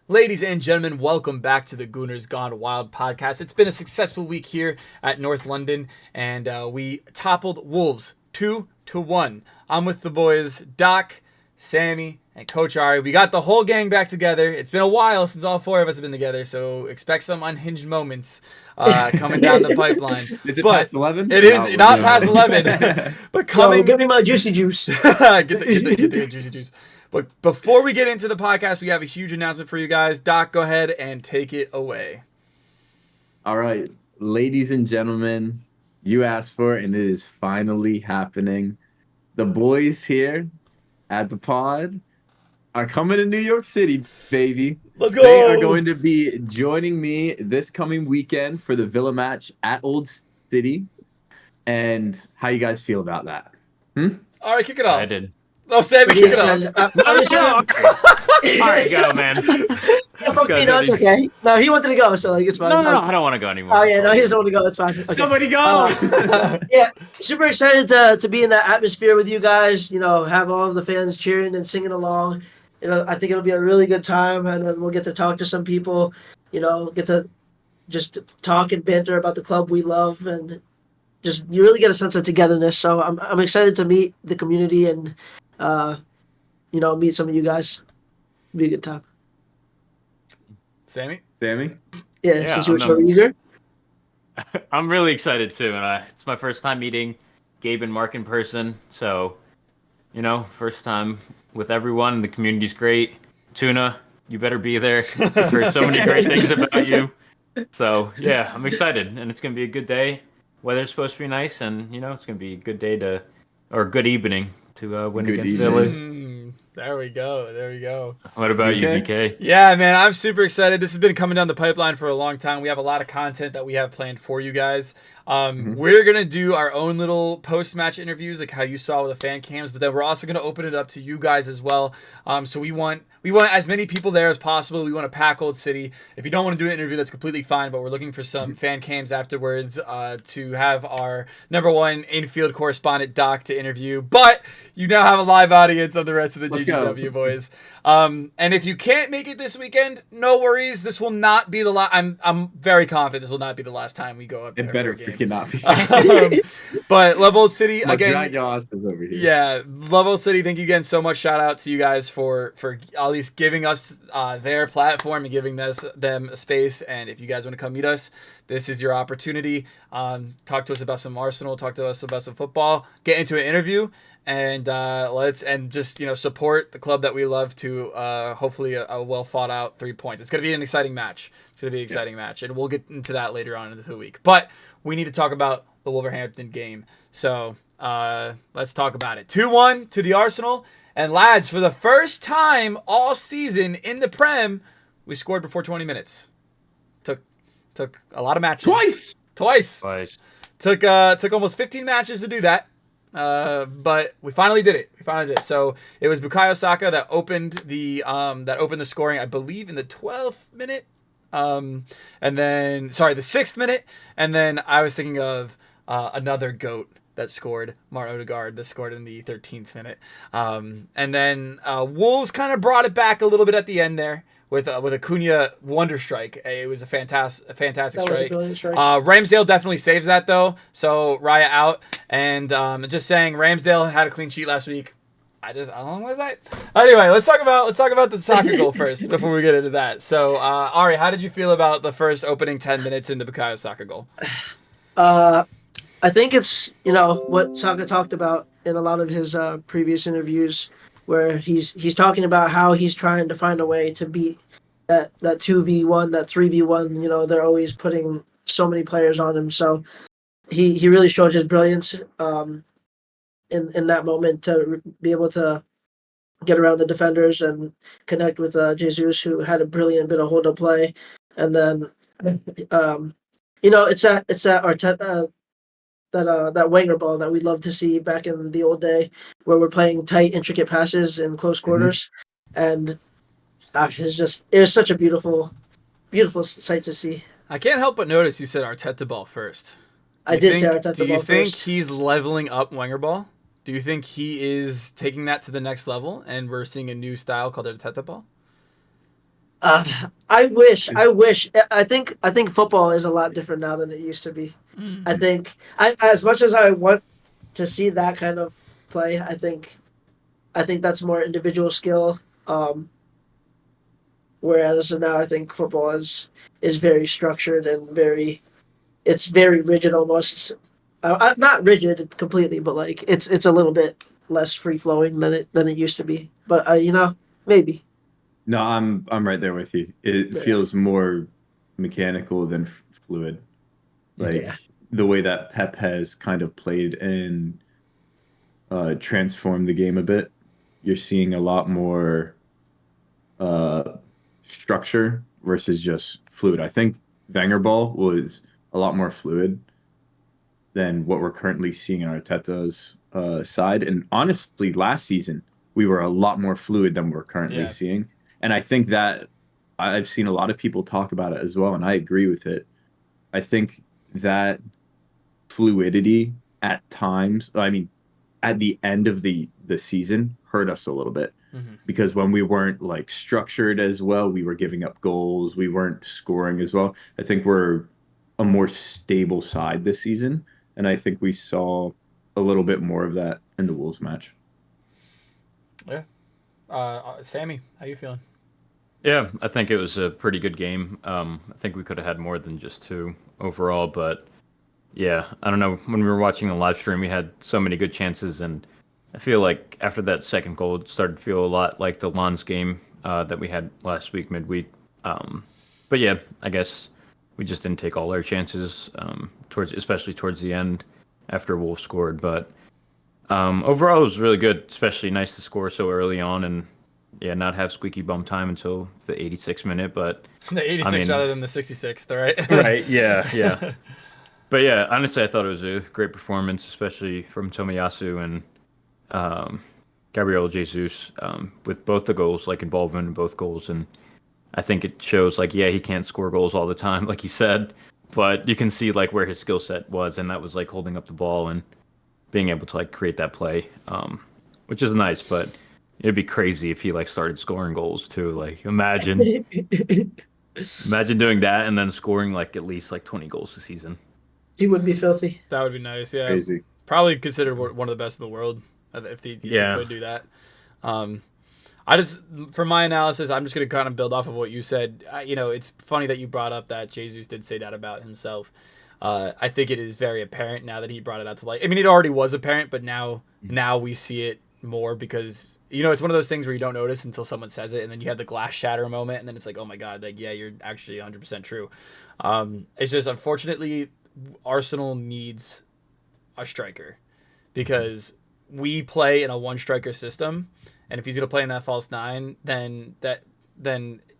Ladies and gentlemen, welcome back to the Gooners Gone Wild podcast. It's been a successful week here at North London, and we toppled Wolves 2-1. I'm with the boys, Doc, Sammy, and Coach Ari. We got the whole gang back together. It's been a while since all four of us have been together, so expect some unhinged moments coming down the pipeline. Is it past 11? It is not past 11, but coming. Yo, give me my juicy juice. get the juicy juice. But before we get into the podcast, we have a huge announcement for you guys. Doc, go ahead and take it away. All right, ladies and gentlemen, you asked for it, and it is finally happening. The boys here at the pod are coming to New York City, baby. Let's go! They are going to be joining me this coming weekend for the Villa match at Old City. And how you guys feel about that? All right, kick it off. I did. Oh, Sammy, kick it off. All right, go, man. It's okay. No, he wanted to go, so like it's fine. No, I don't want to go anymore. Oh yeah, no, he doesn't want to go. It's fine. Okay. Somebody go! Yeah, super excited to be in that atmosphere with you guys. You know, have all of the fans cheering and singing along. You know, I think it'll be a really good time, and then we'll get to talk to some people. You know, get to just talk and banter about the club we love, and just you really get a sense of togetherness. So I'm excited to meet the community and meet some of you guys. It'll be a good time. Sammy? Yeah, since you were so eager. I'm really excited too, and it's my first time meeting Gabe and Mark in person. So, first time with everyone. The community's great. Tuna, you better be there. I've heard so many great things about you. So yeah, I'm excited, and it's gonna be a good day. Weather's supposed to be nice, and it's gonna be a good day or good evening to win Good against evening. Philly. There we go. What about you, Okay. BK? Yeah, man, I'm super excited. This has been coming down the pipeline for a long time. We have a lot of content that we have planned for you guys. We're going to do our own little post-match interviews, like how you saw with the fan cams, but then we're also going to open it up to you guys as well. So we want as many people there as possible. We want to pack Old City. If you don't want to do an interview, that's completely fine, but we're looking for some fan cams afterwards to have our number one infield correspondent, Doc, to interview. But you now have a live audience of the rest of the GGW boys. And if you can't make it this weekend, no worries. This will not be the last. I'm very confident this will not be the last time we go up there. It better for a game. freaking not be. But Love Old City My again. drag your asses over here. Yeah, Love Old City. Thank you again so much. Shout out to you guys for at least giving us their platform and giving them a space. And if you guys want to come meet us, this is your opportunity. Talk to us about some Arsenal. Talk to us about some football. Get into an interview. And just support the club that we love to hopefully a well thought out 3 points. It's gonna be an exciting match. And we'll get into that later on in the week. But we need to talk about the Wolverhampton game. So let's talk about it. 2-1 to the Arsenal. And lads, for the first time all season in the Prem, we scored before 20 minutes. Took a lot of matches. Twice. Took almost 15 matches to do that. But we finally did it. So it was Bukayo Saka that opened the scoring, I believe, in the 12th minute. The 6th minute. And then I was thinking of another GOAT that scored, Martin Odegaard, that scored in the 13th minute. And then Wolves kind of brought it back a little bit at the end there with a Cunha wonder strike. It was a fantastic strike. Was a brilliant strike. Ramsdale definitely saves that though. So Raya out. And just saying, Ramsdale had a clean sheet last week. How long was that? Anyway, let's talk about the soccer goal first before we get into that. So Ari, how did you feel about the first opening 10 minutes in the Bukayo Saka goal? I think it's what Saka talked about in a lot of his previous interviews, where he's talking about how he's trying to find a way to beat that 2v1, that 3v1. They're always putting so many players on him, so he really showed his brilliance in that moment to be able to get around the defenders and connect with Jesus, who had a brilliant bit of hold up play, and then it's that Arteta. That Wenger ball that we'd love to see back in the old day, where we're playing tight, intricate passes in close quarters, and it was such a beautiful sight to see. I can't help but notice you said Arteta ball first. I did say Arteta ball first. Do you think he's leveling up Wenger ball? Do you think he is taking that to the next level, and we're seeing a new style called Arteta ball? I wish. I think football is a lot different now than it used to be. I think as much as I want to see that kind of play, I think that's more individual skill. Um, Whereas now I think football is very structured and it's very rigid almost. Not rigid completely, but like it's a little bit less free flowing than it used to be. But maybe. No, I'm right there with you. It Yeah. feels more mechanical than fluid. Like Yeah. the way that Pep has kind of played and transformed the game a bit. You're seeing a lot more uh, structure versus just fluid. I think Wenger ball was a lot more fluid than what we're currently seeing on Arteta's side. And honestly, last season we were a lot more fluid than we're currently Yeah. seeing. And I think that I've seen a lot of people talk about it as well, and I agree with it. I think that fluidity at times, I mean, at the end of the season, hurt us a little bit Mhm. because when we weren't like structured as well, we were giving up goals, we weren't scoring as well. I think we're a more stable side this season, and I think we saw a little bit more of that in the Wolves match. Yeah. Sammy, how you feeling? Yeah, I think it was a pretty good game. I think we could have had more than just two overall, but yeah, I don't know. When we were watching the live stream, we had so many good chances, and I feel like after that second goal, it started to feel a lot like the Lons game that we had last week, midweek. Um, but yeah, I guess we just didn't take all our chances especially towards the end after Wolves scored. But overall, it was really good, especially nice to score so early on, and yeah, not have squeaky bum time until the 86th minute. But The I 86th mean, rather than the 66th, right? right? Yeah, yeah. But yeah, honestly, I thought it was a great performance, especially from Tomiyasu and um, Gabriel Jesus with both the goals, like involvement in both goals. And I think it shows, like, yeah, he can't score goals all the time, like he said, but you can see like where his skill set was, and that was like holding up the ball and being able to like create that play, which is nice. But it'd be crazy if he like started scoring goals too. Like, imagine doing that and then scoring like at least like 20 goals a season. He would be filthy. That would be nice. Yeah, Crazy. probably considered one of the best in the world if he Yeah. could do that. Um, I just for my analysis, I'm just gonna kind of build off of what you said. It's funny that you brought up that Jesus did say that about himself. I think it is very apparent now that he brought it out to light. I mean, it already was apparent, but now we see it more because it's one of those things where you don't notice until someone says it, and then you have the glass shatter moment, and then it's like, oh my god, like yeah, you're actually 100% true. It's just unfortunately Arsenal needs a striker because we play in a one striker system, and if he's gonna play in that false nine, then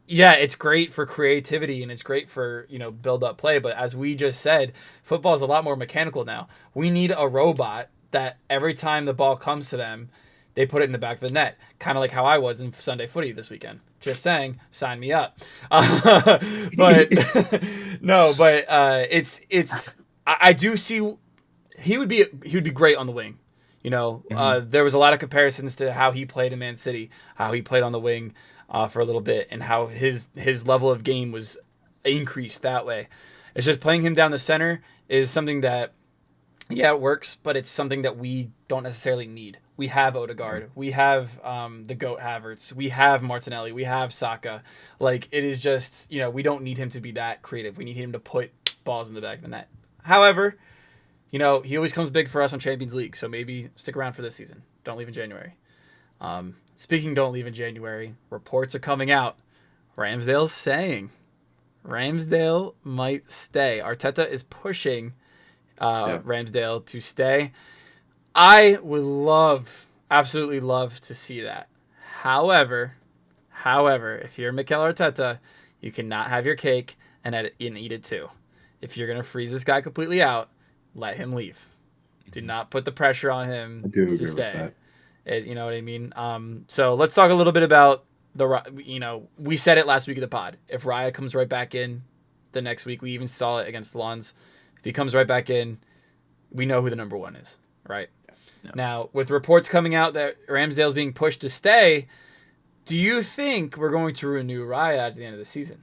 yeah, it's great for creativity and it's great for build up play. But as we just said, football is a lot more mechanical now. We need a robot that every time the ball comes to them, they put it in the back of the net, kind of like how I was in Sunday Footy this weekend. Just saying, sign me up. But no, but I do see he would be great on the wing. There was a lot of comparisons to how he played in Man City, how he played on the wing for a little bit, and how his level of game was increased that way. It's just playing him down the center is something that, yeah, it works, but it's something that we don't necessarily need. We have Odegaard, we have the Goat Havertz, we have Martinelli, we have Saka. Like, it is just, we don't need him to be that creative. We need him to put balls in the back of the net. However, he always comes big for us on Champions League, so maybe stick around for this season. Don't leave in January. Speaking don't leave in January, reports are coming out. Ramsdale's saying Ramsdale might stay. Arteta is pushing Ramsdale to stay. I would absolutely love to see that. However, if you're Mikel Arteta, you cannot have your cake and eat it too. If you're going to freeze this guy completely out, let him leave. Do not put the pressure on him I do to agree stay. with You know what I mean? So let's talk a little bit about we said it last week of the pod. If Raya comes right back in the next week, we even saw it against the Lons. If he comes right back in, we know who the number one is, right? Yeah. Now, with reports coming out that Ramsdale's being pushed to stay, Do you think we're going to renew Raya at the end of the season?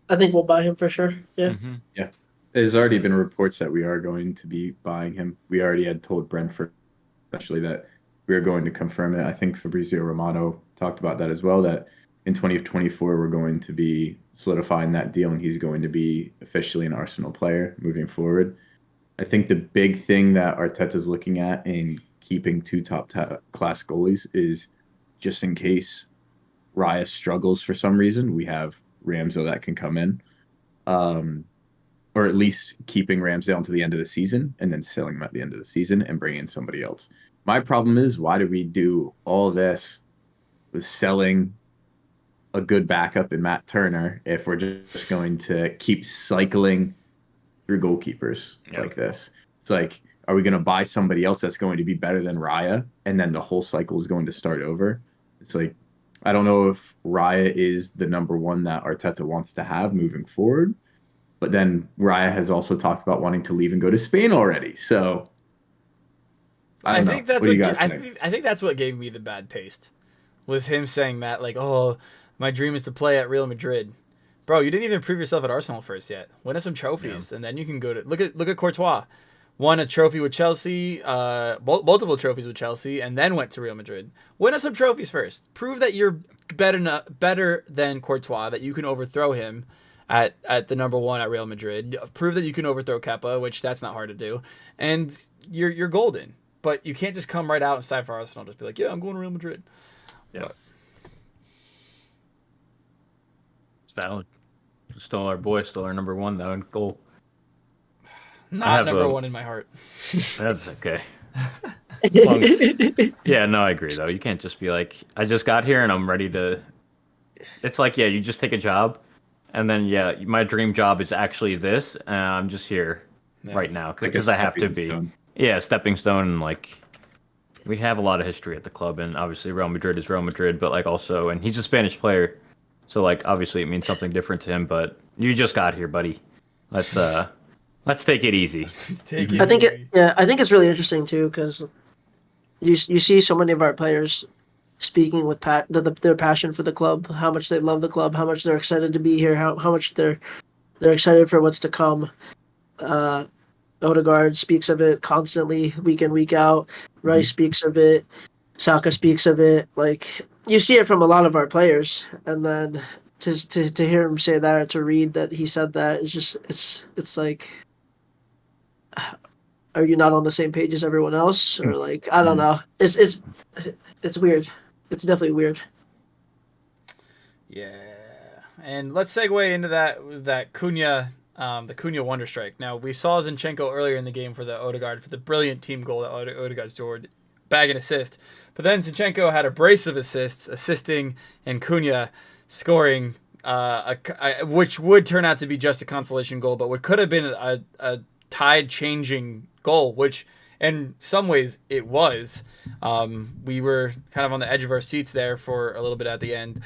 I think we'll buy him for sure. Yeah. Mm-hmm. Yeah. There's already been reports that we are going to be buying him. We already had told Brentford especially that we are going to confirm it. I think Fabrizio Romano talked about that as well, that in 2024 we're going to be solidifying that deal and he's going to be officially an Arsenal player moving forward. I think the big thing that Arteta's looking at in keeping two class goalies is just in case Raya struggles for some reason, we have Ramsdale that can come in. Or at least keeping Ramsdale until the end of the season and then selling him at the end of the season and bringing in somebody else. My problem is, why do we do all this with selling a good backup in Matt Turner if we're just going to keep cycling through goalkeepers like this? It's like, are we going to buy somebody else that's going to be better than Raya and then the whole cycle is going to start over? It's like, I don't know if Raya is the number one that Arteta wants to have moving forward. But then Raya has also talked about wanting to leave and go to Spain already. So I don't know. think that's What do you guys think? I think that's what gave me the bad taste. Was him saying that, like, oh, my dream is to play at Real Madrid. Bro, you didn't even prove yourself at Arsenal first yet. Win us some trophies, and then you can go to look at Courtois. Won a trophy with Chelsea, multiple trophies with Chelsea, and then went to Real Madrid. Win us some trophies first. Prove that you're better than Courtois, that you can overthrow him at the number one at Real Madrid. Prove that you can overthrow Kepa, which that's not hard to do, and you're golden. But you can't just come right out and sign for Arsenal. Just be like, yeah, I'm going to Real Madrid. Yeah. It's valid. Still our boy, still our number one though in goal. Not number one in my heart. That's okay. Yeah, no, I agree though. You can't just be like, I just got here and I'm ready to. It's like, yeah, you just take a job, and then yeah, my dream job is actually this, and I'm just here right now because I have to be. Stone. Yeah, stepping stone, and like we have a lot of history at the club, and obviously Real Madrid is Real Madrid, but like also, and he's a Spanish player, so like obviously it means something different to him. But you just got here, buddy. Let's take it easy. I think it's really interesting too because you see so many of our players speaking with their passion for the club, how much they love the club, how much they're excited to be here, how much they're excited for what's to come. Odegaard speaks of it constantly, week in, week out. Rice speaks of it. Saka speaks of it. Like, you see it from a lot of our players, and then to hear him say that, or to read that he said that, is just it's like, are you not on the same page as everyone else, or like, I don't know. It's weird. It's definitely weird. Yeah, and let's segue into that Cunha. The Cunha wonder strike. Now, we saw Zinchenko earlier in the game for the Odegaard, for the brilliant team goal that Odegaard scored, bag and assist. But then Zinchenko had a brace of assists, assisting, and Cunha scoring, which would turn out to be just a consolation goal, but what could have been a tide-changing goal, which in some ways it was. We were kind of on the edge of our seats there for a little bit at the end.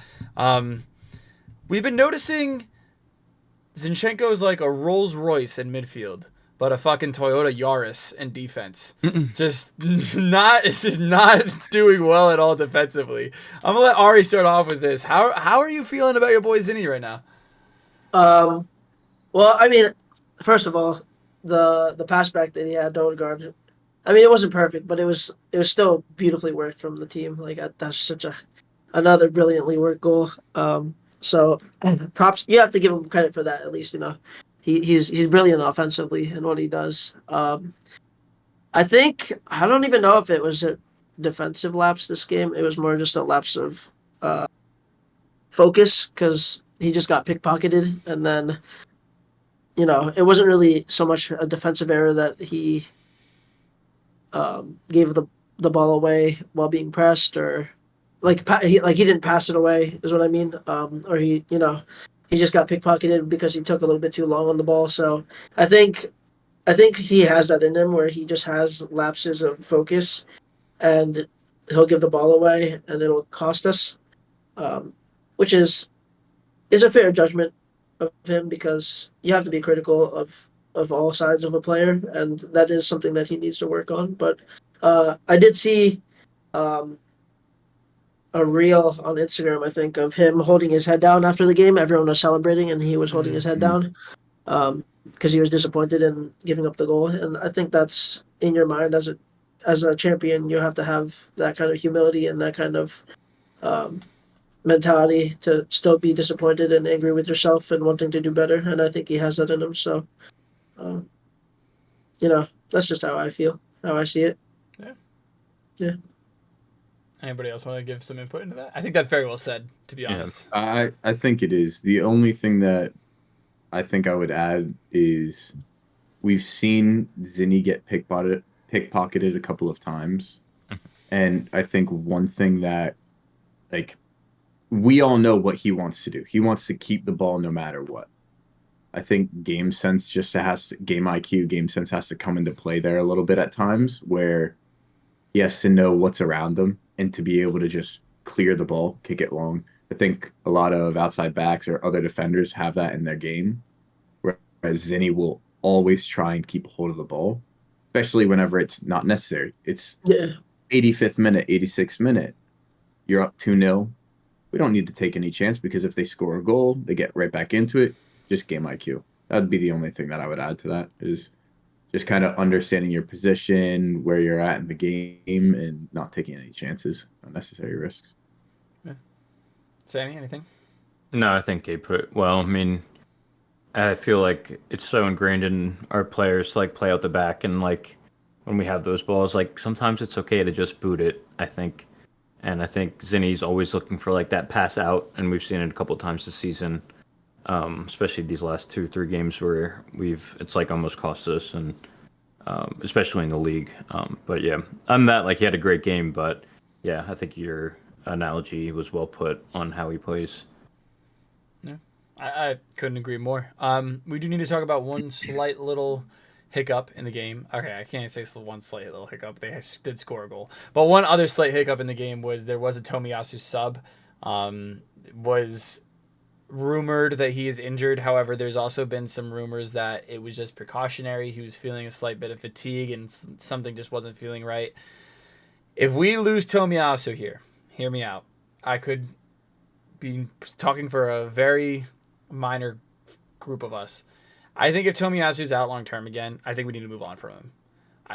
We've been noticing Zinchenko is like a Rolls Royce in midfield, but a fucking Toyota Yaris in defense. It's just not doing well at all defensively. I'm gonna let Ari start off with this. How are you feeling about your boy Zinni right now? Well, I mean, first of all, the pass back that he had to Odegaard, I mean, it wasn't perfect, but it was still beautifully worked from the team. Like, that's another brilliantly worked goal. So props. You have to give him credit for that. At least, he's brilliant offensively in what he does. I think, I don't even know if it was a defensive lapse this game. It was more just a lapse of focus because he just got pickpocketed, and then it wasn't really so much a defensive error that he gave the ball away while being pressed, or he didn't pass it away is what I mean. Or he just got pickpocketed because he took a little bit too long on the ball. So I think he has that in him where he just has lapses of focus, and he'll give the ball away and it'll cost us, which is a fair judgment of him because you have to be critical of all sides of a player, and that is something that he needs to work on. But I did see our a reel on Instagram, I think, of him holding his head down after the game. Everyone was celebrating, and he was holding his head down because he was disappointed in giving up the goal. And I think that's in your mind as a champion. You have to have that kind of humility and that kind of um, mentality to still be disappointed and angry with yourself and wanting to do better. And I think he has that in him. So, um, that's just how I feel, how I see it. Yeah. Yeah. Anybody else want to give some input into that? I think that's very well said, to be honest. I think it is. The only thing that I think I would add is we've seen Zinni get pickpocketed a couple of times. And I think one thing that, like, we all know what he wants to do. He wants to keep the ball no matter what. I think game sense game IQ, game sense has to come into play there a little bit at times where he has to know what's around him and to be able to just clear the ball, kick it long. I think a lot of outside backs or other defenders have that in their game, whereas Zinni will always try and keep a hold of the ball, especially whenever it's not necessary. It's 85th minute, 86th minute. You're up 2-0. We don't need to take any chance because if they score a goal, they get right back into it. Just game IQ. That would be the only thing that I would add to that is just kind of understanding your position, where you're at in the game, and not taking any chances, unnecessary risks. Yeah. Sammy, anything? No, I think Gabe put it well. I mean, I feel like it's so ingrained in our players to like play out the back, and like when we have those balls, like sometimes it's okay to just boot it, I think. And I think Zinni's always looking for like that pass out, and we've seen it a couple of times this season, especially these last 2-3 games where it's like almost cost us, and especially in the league. But yeah, on that, like he had a great game, but yeah, I think your analogy was well put on how he plays. Yeah, I couldn't agree more. We do need to talk about one slight little hiccup in the game. Okay, I can't say one slight little hiccup. They did score a goal, but one other slight hiccup in the game was there was a Tomiyasu sub. Was rumored that he is injured. However, there's also been some rumors that it was just precautionary. He was feeling a slight bit of fatigue and something just wasn't feeling right. If we lose Tomiyasu here, hear me out. I could be talking for a very minor group of us. I think if Tomiyasu's out long term again, I think we need to move on from him.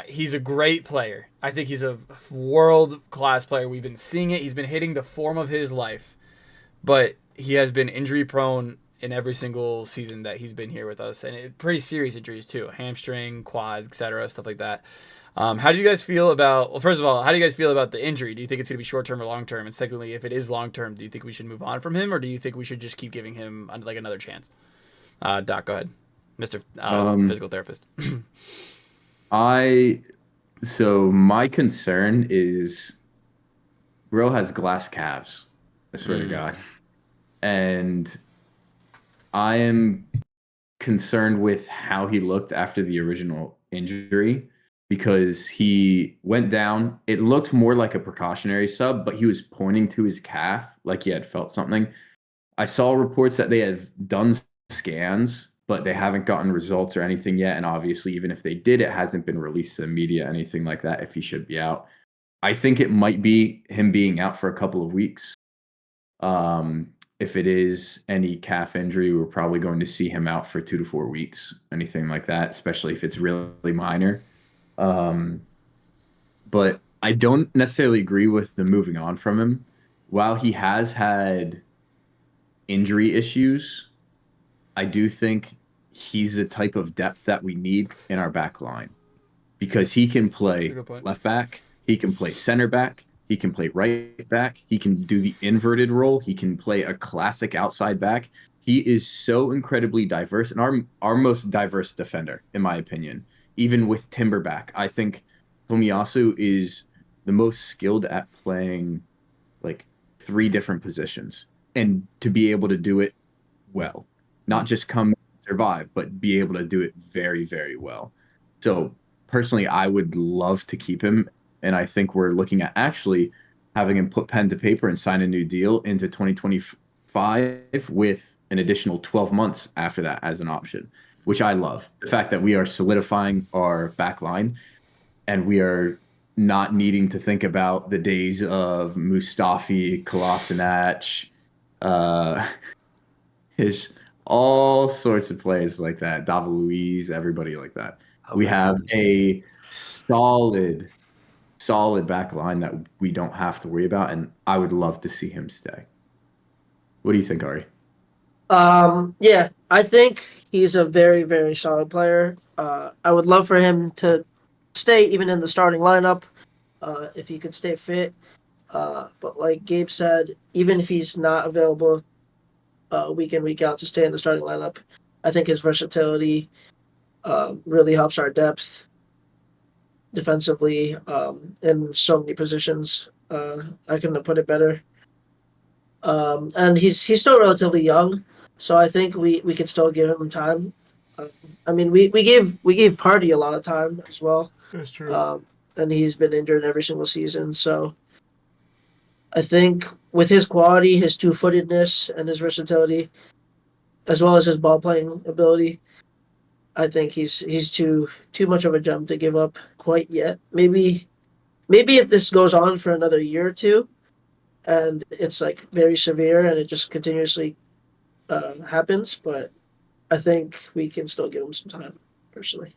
He's a great player. I think he's a world-class player. We've been seeing it. He's been hitting the form of his life. But he has been injury-prone in every single season that he's been here with us. And pretty serious injuries, too. Hamstring, quad, etc., stuff like that. How do you guys feel about... Well, first of all, how do you guys feel about the injury? Do you think it's going to be short-term or long-term? And secondly, if it is long-term, do you think we should move on from him? Or do you think we should just keep giving him like another chance? Doc, go ahead. Mr. Physical Therapist. So my concern is bro has glass calves. I swear to God. And I am concerned with how he looked after the original injury because he went down. It looked more like a precautionary sub, but he was pointing to his calf like he had felt something. I saw reports that they had done scans, but they haven't gotten results or anything yet. And obviously, even if they did, it hasn't been released to the media, anything like that, if he should be out. I think it might be him being out for a couple of weeks. If it is any calf injury, we're probably going to see him out for 2 to 4 weeks, anything like that, especially if it's really minor. But I don't necessarily agree with the moving on from him. While he has had injury issues, I do think he's the type of depth that we need in our back line because he can play left back, he can play center back, he can play right back, he can do the inverted role, he can play a classic outside back. He is so incredibly diverse and our most diverse defender, in my opinion. Even with Timberback, I think Tomiyasu is the most skilled at playing like 3 different positions and to be able to do it well. Not just come survive, but be able to do it very, very well. So personally, I would love to keep him. And I think we're looking at actually having him put pen to paper and sign a new deal into 2025 with an additional 12 months after that as an option, which I love. The fact that we are solidifying our back line and we are not needing to think about the days of Mustafi, Kolasinac, uh, his all sorts of players like that, David Luiz, everybody like that. We have a solid back line that we don't have to worry about, and I would love to see him stay. What do you think, Ari? Yeah, I think he's a very, very solid player. I would love for him to stay even in the starting lineup, if he could stay fit. But like Gabe said, even if he's not available week in, week out to stay in the starting lineup, I think his versatility really helps our depth defensively in so many positions. I couldn't have put it better. And he's still relatively young, so I think we can still give him time. Uh, I mean, we gave Party a lot of time as well, That's true. and he's been injured every single season. So I think with his quality, his two-footedness, and his versatility, as well as his ball playing ability, I think he's too much of a jump to give up quite yet. Maybe if this goes on for another year or two, and it's like very severe and it just continuously happens, but I think we can still give him some time, personally.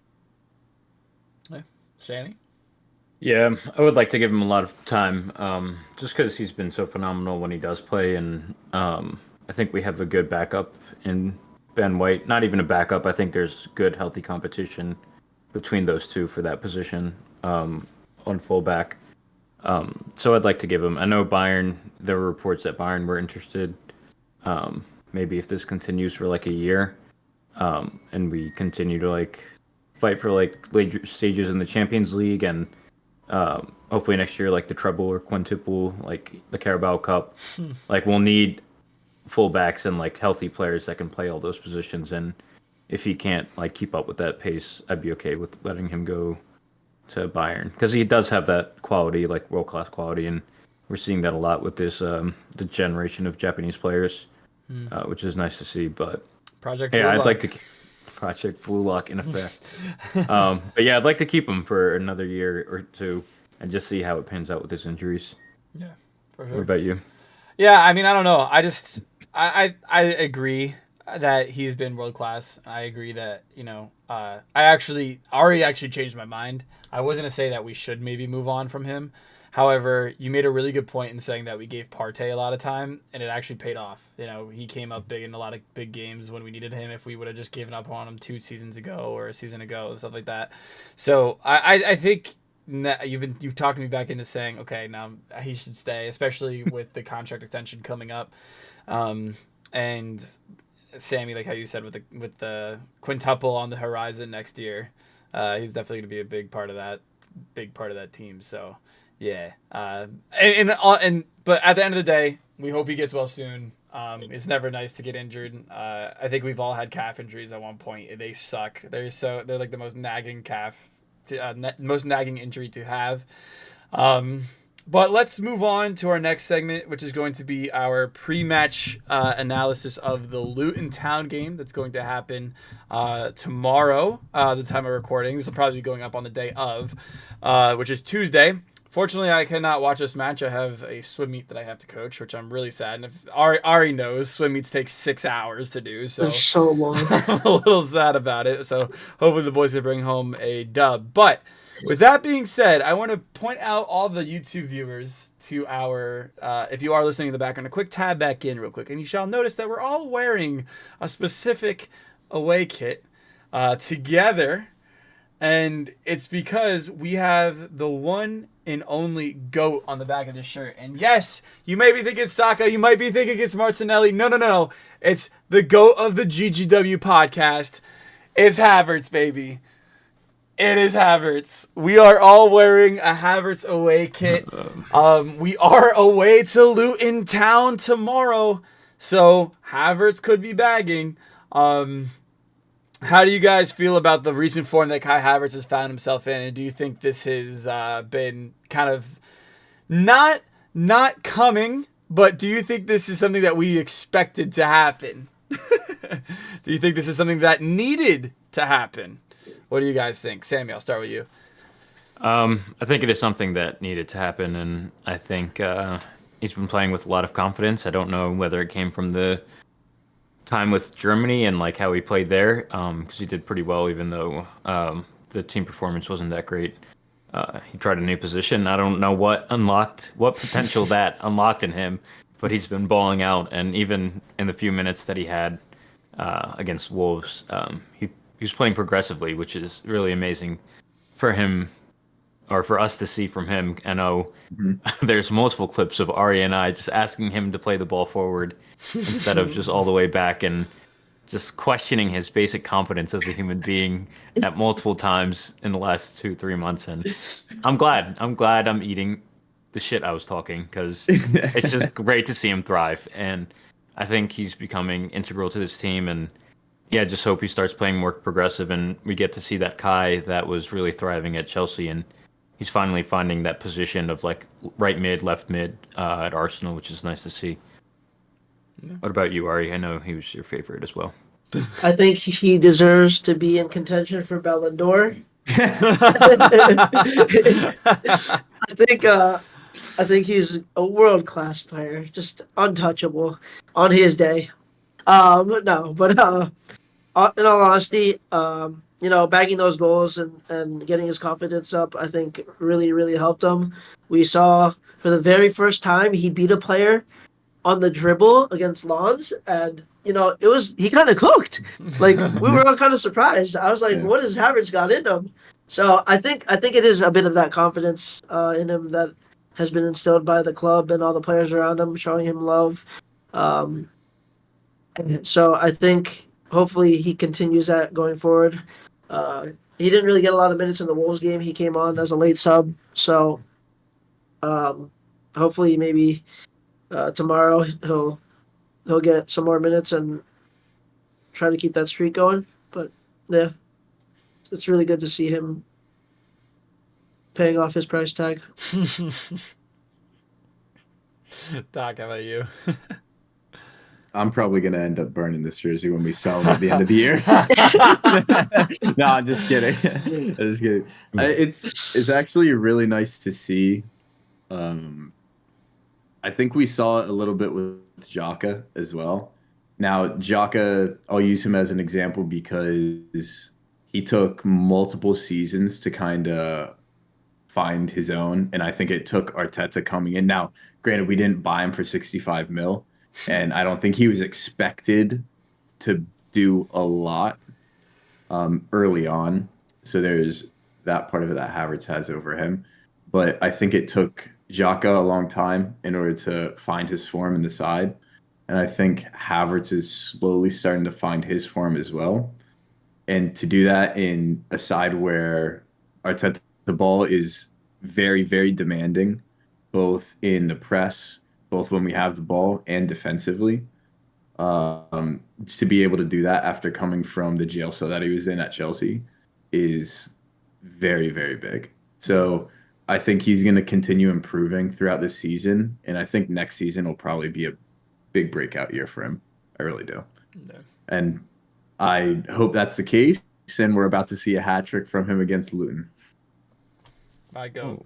Sammy? Yeah, I would like to give him a lot of time, just because he's been so phenomenal when he does play, and I think we have a good backup in Ben White. Not even a backup. I think there's good, healthy competition between those two for that position on fullback. So I'd like to give him. I know Bayern. There were reports that Bayern were interested. Maybe if this continues for like a year, and we continue to like fight for like later stages in the Champions League, and hopefully next year like the treble or quintuple, like the Carabao Cup, like we'll need fullbacks and like healthy players that can play all those positions. And if he can't like keep up with that pace, I'd be okay with letting him go to Bayern, because he does have that quality, like world class quality, and we're seeing that a lot with this the generation of Japanese players, which is nice to see. But Project yeah, Blue I'd Lock. like to Project Blue Lock in effect. But yeah, I'd like to keep him for another year or two and just see how it pans out with his injuries. Yeah, for What sure. about you? Yeah, I mean, I don't know. I agree that he's been world class. I agree that Ari actually changed my mind. I was gonna say that we should maybe move on from him. However, you made a really good point in saying that we gave Partey a lot of time, and it actually paid off. He came up big in a lot of big games when we needed him. If we would have just given up on him 2 seasons ago or a season ago, stuff like that. So I think you've talked me back into saying, okay, now he should stay, especially with the contract extension coming up, and Sammy, like how you said, with the quintuple on the horizon next year, he's definitely going to be a big part of that team. So yeah, but at the end of the day, we hope he gets well soon. It's never nice to get injured. I think we've all had calf injuries at one point. They suck. They're like the most nagging most nagging injury to have. But let's move on to our next segment, which is going to be our pre-match analysis of the Luton Town game that's going to happen tomorrow, the time of recording. This will probably be going up on the day of, which is Tuesday. Fortunately, I cannot watch this match. I have a swim meet that I have to coach, which I'm really sad. And if Ari knows, swim meets take 6 hours to do, so They're so long. I'm a little sad about it. So hopefully the boys can bring home a dub. But with that being said, I want to point out all the YouTube viewers to our, if you are listening in the background, a quick tab back in real quick. And you shall notice that we're all wearing a specific away kit together. And it's because we have the one and only GOAT on the back of this shirt. And yes, you may be thinking Saka, you might be thinking it's Martinelli. No. It's the GOAT of the GGW podcast. It's Havertz, baby. It is Havertz. We are all wearing a Havertz away kit. We are away to Luton Town tomorrow, so Havertz could be bagging. How do you guys feel about the recent form that Kai Havertz has found himself in, and do you think this has been kind of not coming, but do you think this is something that we expected to happen? Do you think this is something that needed to happen? What do you guys think? Sammy, I'll start with you. I think it is something that needed to happen, and I think he's been playing with a lot of confidence. I don't know whether it came from the time with Germany and like how he played there, because he did pretty well, even though the team performance wasn't that great. He tried a new position. I don't know what potential that unlocked in him, but he's been balling out, and even in the few minutes that he had against Wolves, he was playing progressively, which is really amazing for him or for us to see from him. I know Mhm. there's multiple clips of Ari and I just asking him to play the ball forward instead of just all the way back and just questioning his basic competence as a human being at multiple times in the last 2-3 months. And I'm glad. I'm glad I'm eating the shit I was talking because it's just great to see him thrive. And I think he's becoming integral to this team. And yeah, just hope he starts playing more progressive and we get to see that Kai that was really thriving at Chelsea. And he's finally finding that position of like right mid, left mid at Arsenal, which is nice to see. What about you, Ari? I know he was your favorite as well. I think he deserves to be in contention for Ballon d'Or. I think he's a world class player, just untouchable on his day. No, but in all honesty, bagging those goals and getting his confidence up, I think really really helped him. We saw for the very first time he beat a player on the dribble against Lons, and he kind of cooked. Like we were all kind of surprised. I was like, Yeah. "What has Havertz got in him?" So I think it is a bit of that confidence in him that has been instilled by the club and all the players around him, showing him love. Um, so I think hopefully he continues that going forward. Uh, he didn't really get a lot of minutes in the Wolves game. He came on as a late sub, so um, hopefully maybe tomorrow he'll get some more minutes and try to keep that streak going. But yeah, it's really good to see him paying off his price tag. Doc, how about you? I'm probably gonna end up burning this jersey when we sell it at the end of the year. No, I'm just kidding. I'm just kidding. It's actually really nice to see. I think we saw it a little bit with Jaka as well. Now, Jaka, I'll use him as an example because he took multiple seasons to kind of find his own, and I think it took Arteta coming in. Now, granted, we didn't buy him for 65 mil, and I don't think he was expected to do a lot early on. So there's that part of it that Havertz has over him. But I think it took Xhaka a long time in order to find his form in the side. And I think Havertz is slowly starting to find his form as well. And to do that in a side where Arteta the ball is very, very demanding, both in the press, both when we have the ball and defensively. To be able to do that after coming from the jail cell that he was in at Chelsea is very, very big. So I think he's going to continue improving throughout this season. And I think next season will probably be a big breakout year for him. I really do. No. And I hope that's the case. And we're about to see a hat trick from him against Luton. My go.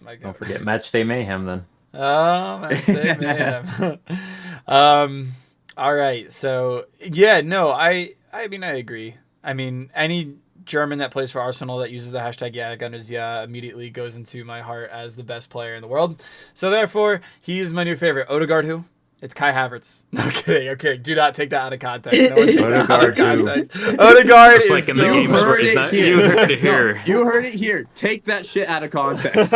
My go. Don't forget Match Day Mayhem then. Oh, match day mayhem. All right. So yeah, no, I mean I agree. I mean any German that plays for Arsenal that uses the hashtag Gooners immediately goes into my heart as the best player in the world. So therefore, he is my new favorite. Odegaard who? It's Kai Havertz. No kidding. Okay, do not take that out of context. No one take that out of context. Odegaard Just is like in the still game, heard is it that, here. you heard it here. No, you heard it here. Take that shit out of context.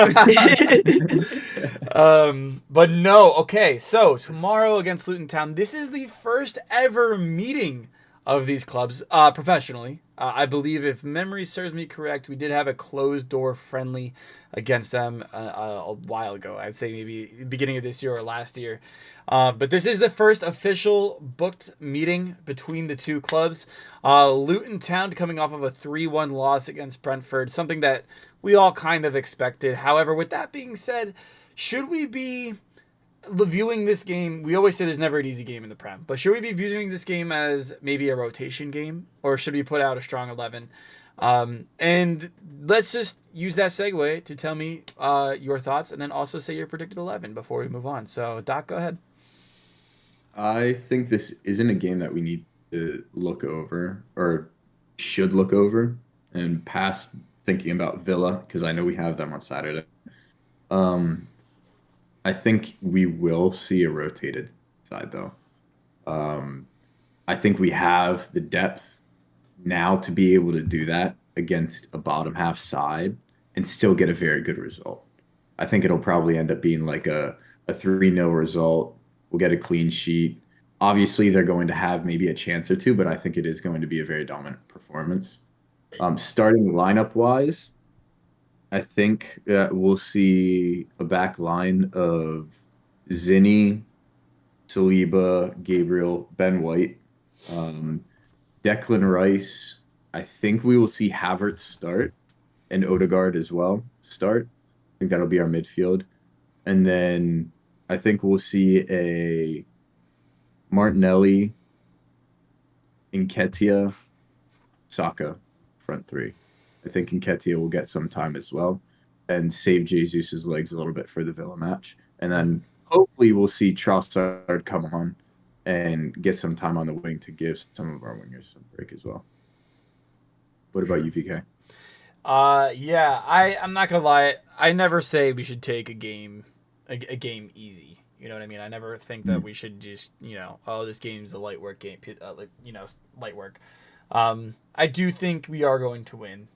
But no, okay, so tomorrow against Luton Town, this is the first ever meeting of these clubs professionally. I believe, if memory serves me correct, we did have a closed door friendly against them a while ago. I'd say maybe beginning of this year or last year. But this is the first official booked meeting between the two clubs. Luton Town coming off of a 3-1 loss against Brentford, something that we all kind of expected. However, with that being said, should we be viewing this game? We always say there's never an easy game in the Prem, but should we be viewing this game as maybe a rotation game, or should we put out a strong 11? And let's just use that segue to tell me your thoughts, and then also say your predicted 11 before we move on. So, Doc, go ahead. I think this isn't a game that we need to look over or should look over and past thinking about Villa because I know we have them on Saturday. Um, I think we will see a rotated side though. Um, I think we have the depth now to be able to do that against a bottom half side and still get a very good result. I think it'll probably end up being like a 3-0 result. We'll get a clean sheet. Obviously, they're going to have maybe a chance or two, but I think it is going to be a very dominant performance. Starting lineup wise, I think we'll see a back line of Zinni, Saliba, Gabriel, Ben White, um, Declan Rice. I think we will see Havertz start and Odegaard as well start. I think that'll be our midfield. And then I think we'll see a Martinelli, Nketiah, Saka front three. I think Nketiah will get some time as well and save Jesus' legs a little bit for the Villa match. And then hopefully we'll see Trossard come on and get some time on the wing to give some of our wingers some break as well. What about you, VK? Yeah, I'm not gonna lie. I never say we should take a game easy. You know what I mean? I never think that we should just oh, this game's a light work game, light work. I do think we are going to win.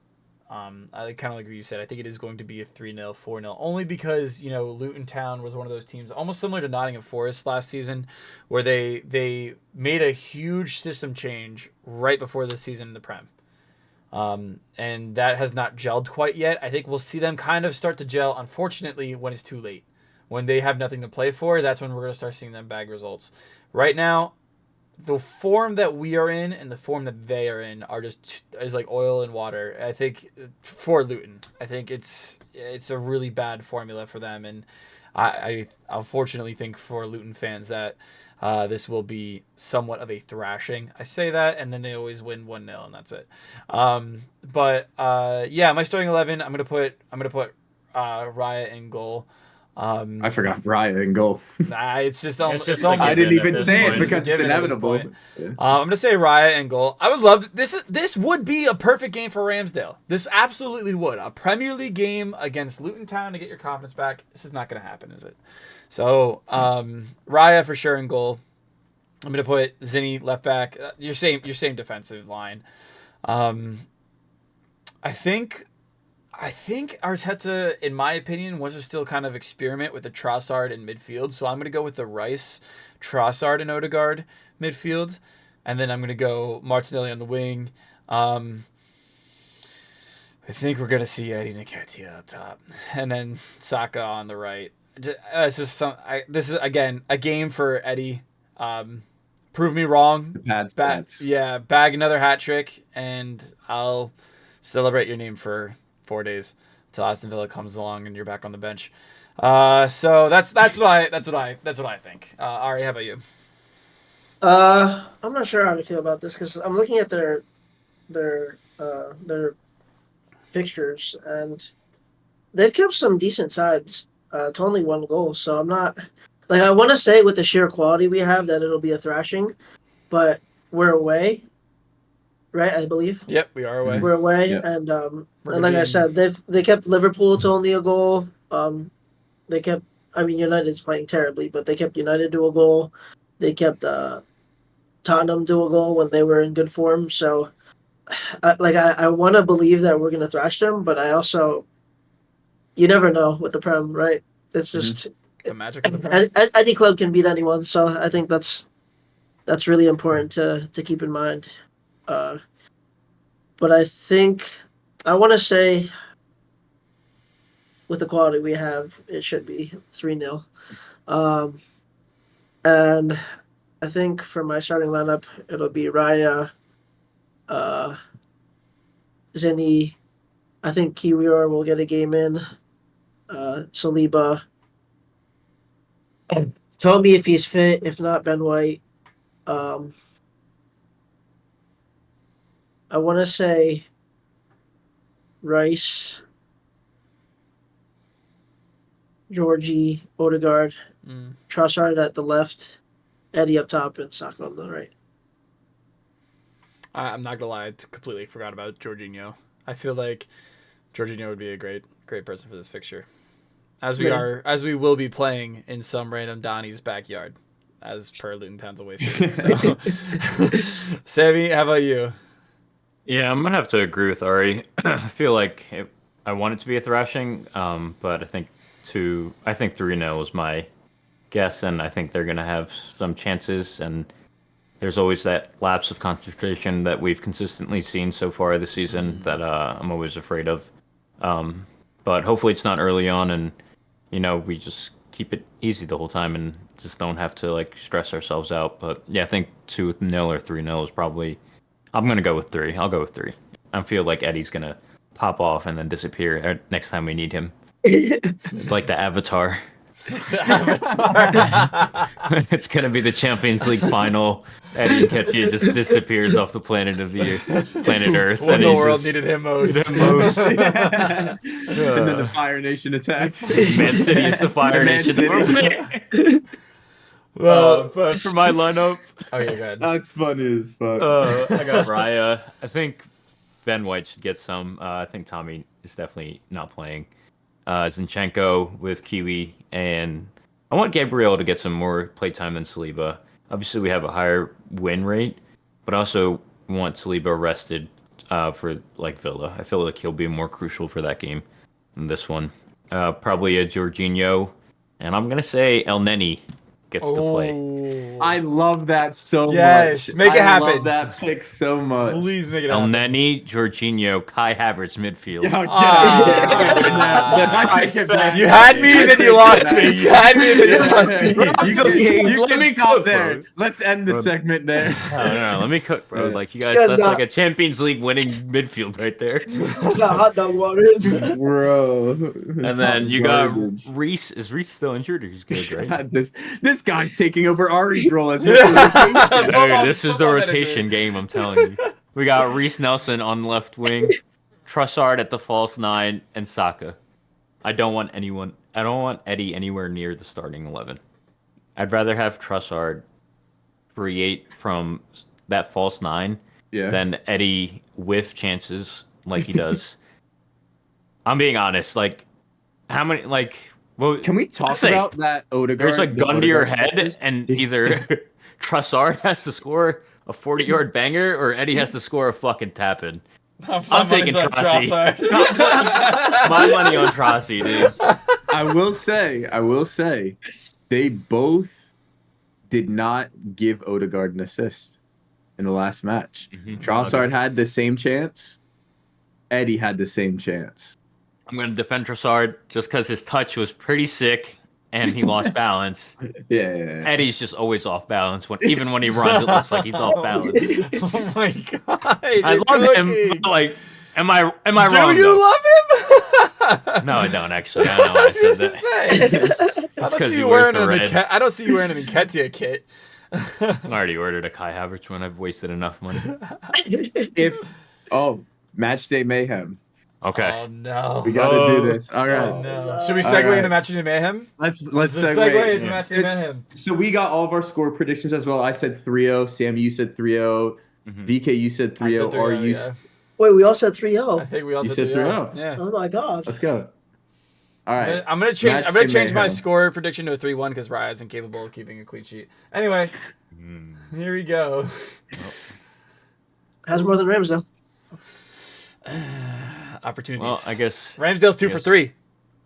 I kind of like what you said. I think it is going to be a 3-0, 4-0, only because Luton Town was one of those teams almost similar to Nottingham Forest last season, where they made a huge system change right before the season in the Prem. And that has not gelled quite yet. I think we'll see them kind of start to gel, unfortunately, when it's too late. When they have nothing to play for, that's when we're going to start seeing them bag results. Right now, the form that we are in and the form that they are in is like oil and water. I think for Luton, I think it's a really bad formula for them, and I unfortunately think for Luton fans that this will be somewhat of a thrashing. I say that, and then they always win 1-0, and that's it. Yeah, my starting 11. I'm gonna put Raya in goal. I forgot Raya in goal. Nah, it's just It's just almost. I didn't even say it point. because it's inevitable. Yeah. I'm gonna say Raya in goal. I would love this would be a perfect game for Ramsdale. This absolutely would. A Premier League game against Luton Town to get your confidence back. This is not gonna happen, is it? So Raya for sure in goal. I'm gonna put Zinni left back. Your same defensive line. I think Arteta, in my opinion, wants to still kind of experiment with the Trossard in midfield. So I'm going to go with the Rice, Trossard, and Odegaard midfield. And then I'm going to go Martinelli on the wing. I think we're going to see Eddie Nketiah up top. And then Saka on the right. This is, again, a game for Eddie. Prove me wrong. Bag another hat trick, and I'll celebrate your name for 4 days until Aston Villa comes along and you're back on the bench. So that's what I think. Ari, how about you? I'm not sure how to feel about this because I'm looking at their fixtures and they've kept some decent sides to only 1 goal. So I'm not like I want to say with the sheer quality we have that it'll be a thrashing, but we're away, right? I believe. Yep, we are away. We're away, Yep. and like I said, they kept Liverpool to only a goal. They kept. I mean, United's playing terribly, but they kept United to a goal. They kept Tottenham to a goal when they were in good form. So, I want to believe that we're gonna thrash them, but I also, you never know with the Prem, right? It's just the magic of the Prem. Any club can beat anyone. So I think that's really important to keep in mind. But I think I want to say with the quality we have, it should be 3-0. And I think for my starting lineup, it'll be Raya, Zinni. I think Kiwior will get a game in. Saliba. Toby if he's fit. If not, Ben White. I want to say Rice, Georgie, Odegaard, Mm. Trossard at the left, Eddie up top, and Saka on the right. I'm not gonna lie, I completely forgot about Jorginho. I feel like Jorginho would be a great person for this fixture, as we will be playing in some random Donnie's backyard, as per Luton Town's away stadium. So, Sammy, how about you? Yeah, I'm gonna have to agree with Ari. I feel like I want it to be a thrashing, but I think 3-0 is my guess, and I think they're gonna have some chances. And there's always that lapse of concentration that we've consistently seen so far this season that I'm always afraid of. But hopefully it's not early on, and we just keep it easy the whole time and just don't have to like stress ourselves out. But yeah, I think 2-0 or 3-0 is probably. I'm gonna go with 3. I'll go with 3. I feel like Eddie's gonna pop off and then disappear next time we need him. It's like the Avatar. Avatar. It's gonna be the Champions League final. Eddie Nketiah just disappears off the planet Earth. When and the he's world just- needed him most. needed him most. And then the Fire Nation attacks. Man City is the Fire Man Nation. City. Well, But for my lineup, oh yeah, go ahead. That's funny as fuck. I got Raya. I think Ben White should get some. I think Tommy is definitely not playing. Zinchenko with Kiwi, and I want Gabriel to get some more playtime than Saliba. Obviously, we have a higher win rate, but I also want Saliba rested for like Villa. I feel like he'll be more crucial for that game than this one. Probably a Jorginho, and I'm gonna say El Neni gets to play. I love that so Yes, much. make it I happen. love that pick so much. Please make it El happen. Neni, Jorginho, Kai Havertz midfield. Yo, get Ah. I take it back. You had me, I then take you it lost back. me. You had me, then you lost me. You Let can me stop cook, there. bro. Let's end the segment there. No, let me cook, bro. Yeah. Like you This guys, guy's that's got- like a Champions League winning midfield right there. It's got hot dog water in it. Bro. And then you got Reese. Is Reese still injured? Or he's good, right? God, this guy's taking over Ari's role as Yeah. Mr. Dude, Football- this is the football rotation manager. game. I'm telling you. We got Reese Nelson on left wing, Trossard at the false 9, and Saka. I don't want Eddie anywhere near the starting 11. I'd rather have Trossard create from that false 9 Yeah. than Eddie whiff chances like he does. I'm being honest. Like, how many? Like, well, Can we talk let's say about that Odegaard? there's a gun to your Odegaard head, and either Trossard has to score a 40-yard banger, or Eddie has to score a fucking tap-in. I'm taking money's on Trossi. Trossard. My money on Trossi, dude. I will say, they both did not give Odegaard an assist in the last match. Trossard had the same chance. Eddie had the same chance. I'm going to defend Trossard just because his touch was pretty sick and he lost balance. Yeah. Eddie's just always off balance. Even when he runs, it looks like he's off balance. Oh my god! I you're love him. cooking. But like, am I Do wrong? you though? love him? No, I don't actually. I don't know why I was said just to that. say. I don't 'cause see he you wears wearing the an red. I don't see you wearing an Nketiah kit. I already ordered a Kai Havertz when I've wasted enough money. Match day mayhem. Okay. Oh no! We gotta do this. All right. Oh no! Should we All segue right. into Match of Mayhem? Let's Let's segue. segue into yeah. Match of Mayhem. So we got all of our score predictions as well. I said 3-0. Sam, you said 3-0. Mhm. VK, you said 3-0. I said 3-0, Or you, yeah. Wait, we all said I 3-0. think we all You said said 3-0. 3-0. Yeah. Oh my god. let's go. All right. I'm gonna change. Match I'm gonna day change my mayhem. score prediction to a 3-1 because Raya isn't capable of keeping a clean sheet. Anyway, here we go. Has more than Rams though. Opportunities. Well, I guess. Ramsdale's 2 for Yes. 3.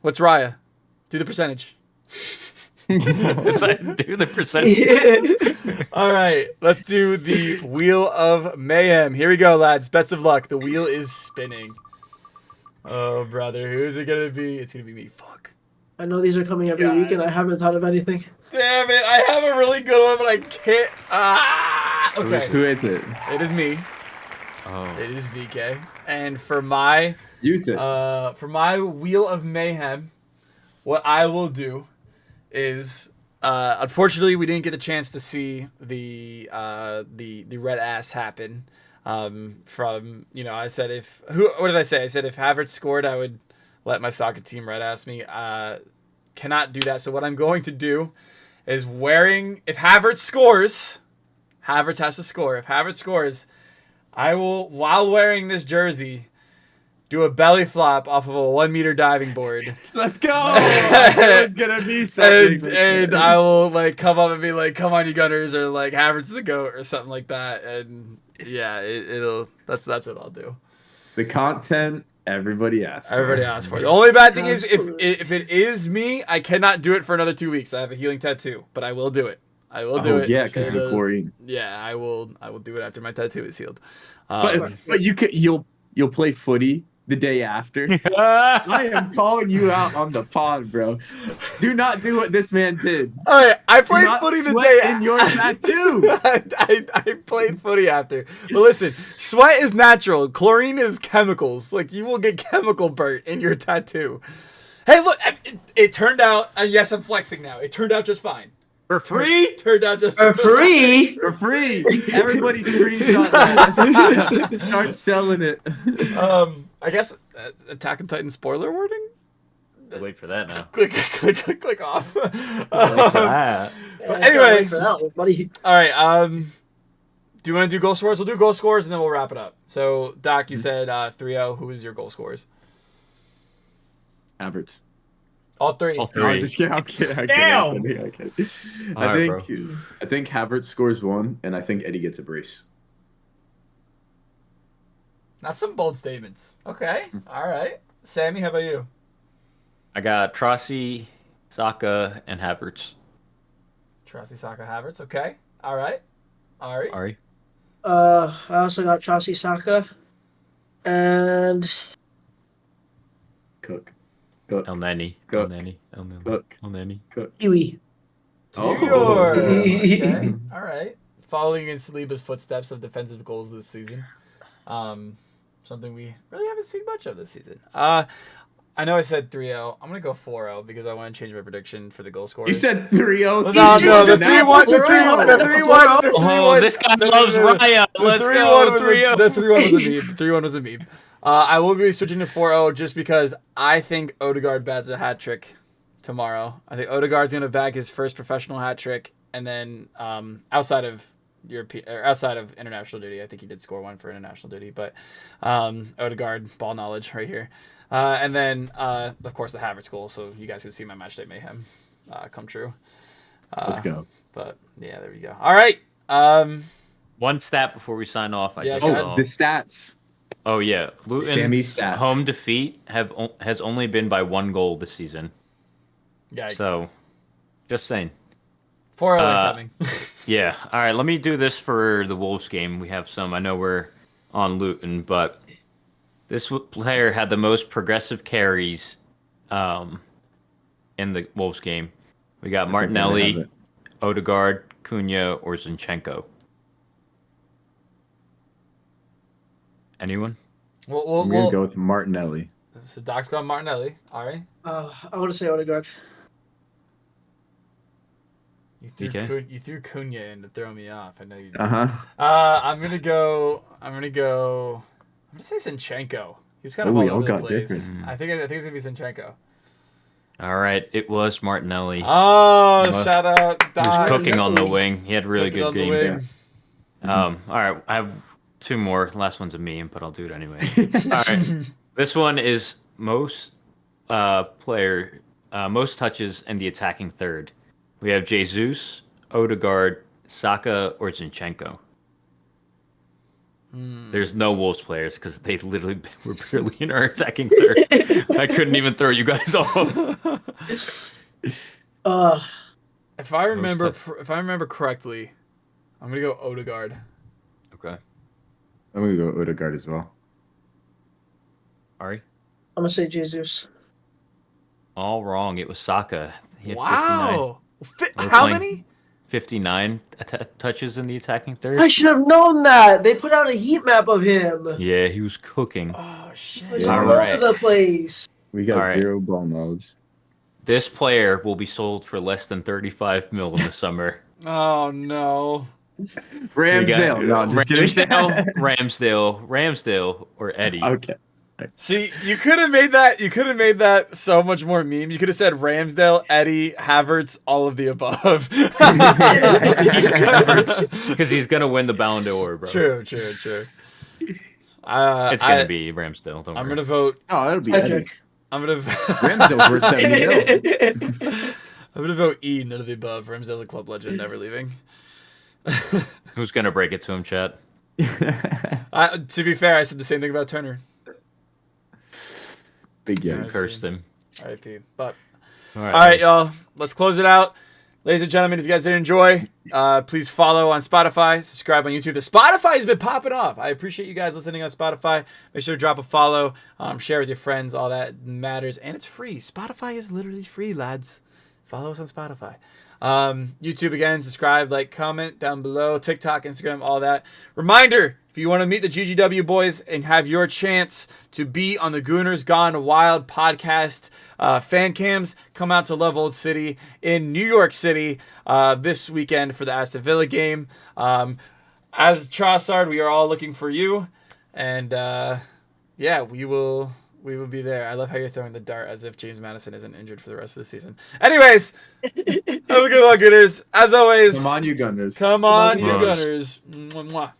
What's Raya? Do the percentage. Do the percentage. All right, let's do the Wheel of Mayhem. Here we go, lads. Best of luck. The wheel is spinning. Oh, brother, who's it gonna be? It's gonna be me. Fuck. I know these are coming every God. week and I haven't thought of anything. Damn it! I have a really good one, but I can't. Okay. Who is it? It is me. Oh. It is VK. And for my Use it. Wheel of Mayhem, what I will do is, unfortunately, we didn't get a chance to see the red ass happen. From I said what did I say? I said if Havertz scored, I would let my soccer team red ass me. Cannot do that. So what I'm going to do is if Havertz scores, Havertz has to score. If Havertz scores, I will, while wearing this jersey, do a belly flop off of a 1 meter diving board. Let's go. It's gonna be something. and I will come up and be like, "Come on, you Gunners," or like Havertz the GOAT or something like that. And yeah, that's what I'll do. The content everybody asks. Everybody asks for. The only bad thing is if it is me, I cannot do it for another 2 weeks. I have a healing tattoo, but I will do it. I will do it. Yeah, because you're quarantined. Yeah, I will do it after my tattoo is healed. But you'll play footy the day after. I am calling you out on the pod, bro. Do not do what this man did. All right, I played footy the day in your tattoo. I played footy after. But listen, sweat is natural. Chlorine is chemicals. Like, you will get chemical burnt in your tattoo. Hey, look, it turned out. Yes, I'm flexing now. It turned out just fine. For free? Turned out just for free. For free. Everybody screenshot that. Start selling it. I guess Attack on Titan spoiler warning. Wait for that now. Click off. Wait for that. But anyway, for that one, buddy. all right. Do you want to do goal scorers? We'll do goal scorers and then we'll wrap it up. So, Doc, you said 3-0. Who is your goal scorers? Havertz. All three. All No, three. I'm just kidding. I'm kidding. Damn! I think Havertz scores 1, and I think Eddie gets a brace. That's some bold statements. Okay. All right. Sammy, how about you? I got Trossi, Saka, and Havertz. Trossi, Saka, Havertz. Okay. All right. Ari. I also got Chauncey Saka, and Cook. El Neni. Cook. El Neni. Iwi. Okay. All right. Following in Saliba's footsteps of defensive goals this season. Something we really haven't seen much of this season. I know I said 3-0. I'm going to go 4-0 because I want to change my prediction for the goal scorers. You said 3-0. No, the 3-1. The 3-1. Oh, this guy loves Raya. Let's go. 3-0. The 3-1 was a meme. 3-1 was a meme. I will be switching to 4-0 just because I think Odegaard bags a hat trick tomorrow. I think Odegaard's going to bag his first professional hat trick, and then outside of international duty, I think he did score one for international duty. But Odegaard, ball knowledge right here, and then of course the Havertz goal, so you guys can see my matchday mayhem come true. Let's go. But yeah, there we go. All right. One stat before we sign off. Yeah, I just go saw. The stats. Oh yeah, Luton Sammy's stats. home defeat has only been by 1 goal this season. Yikes. So, just saying. 4-0 coming. Yeah. All right. Let me do this for the Wolves game. We have some. I know we're on Luton, but this player had the most progressive carries in the Wolves game. We got Martinelli, Odegaard, Cunha, or Zinchenko. Anyone? I'm going to go with Martinelli. So Doc's got Martinelli. All right. I want to say Odegaard. You threw Cunha in to throw me off. I know you did. I'm gonna say Zinchenko. He was kind of all over the place. Different. I think it's gonna be Zinchenko. All right. It was Martinelli. Oh, shout out He was Doc. cooking on the wing. He had a really good game. Wing. All right. I have 2 more. Last one's a meme, but I'll do it anyway. All right. This one is most touches in the attacking third. We have Jesus, Odegaard, Saka, or Zinchenko. There's no Wolves players because they literally were barely in our attacking third. I couldn't even throw you guys off. If I remember correctly, I'm gonna go Odegaard. Okay. I'm going to go Odegaard as well. Ari? I'm gonna say Jesus. All wrong. It was Saka. He had Wow. 59. How many? 59 touches in the attacking third. I should have known that. They put out a heat map of him. Yeah, he was cooking. Oh shit. He's All all right. over the place. We got All right. 0 ball knowledge. This player will be sold for less than 35 mil in the summer. Oh no. Ramsdale. No, I'm just kidding. Ramsdale, or Eddie. Okay. See, you could have made that. You could have made that so much more meme. You could have said Ramsdale, Eddie, Havertz, all of the above. Because he's gonna win the Ballon d'Or, bro. True. It's gonna be Ramsdale. Don't I'm worry. gonna vote. Oh, that'll be Eddie. Patrick. I'm gonna. Ramsdale's worth 70 mil. I'm gonna vote E. None of the above. Ramsdale's a club legend, never leaving. Who's gonna break it to him, chat? To be fair, I said the same thing about Turner. Big Yeah. yes. Cursed him. R.I.P. But All all right, y'all. Let's close it out. Ladies and gentlemen, if you guys did enjoy, please follow on Spotify, subscribe on YouTube. The Spotify has been popping off. I appreciate you guys listening on Spotify. Make sure to drop a follow, share with your friends. All that matters. And it's free. Spotify is literally free, lads. Follow us on Spotify. YouTube again, subscribe, like, comment down below. TikTok, Instagram, all that. Reminder, if you want to meet the GGW boys and have your chance to be on the Gooners Gone Wild podcast fan cams, come out to Love Old City in New York City this weekend for the Aston Villa game. As Trossard, we are all looking for you. And yeah, we will be there. I love how you're throwing the dart as if James Madison isn't injured for the rest of the season. Anyways, have a good one, Gooners. As always, Come on, you Gunners. Come on, you Gross. Gunners. Mwah, mwah.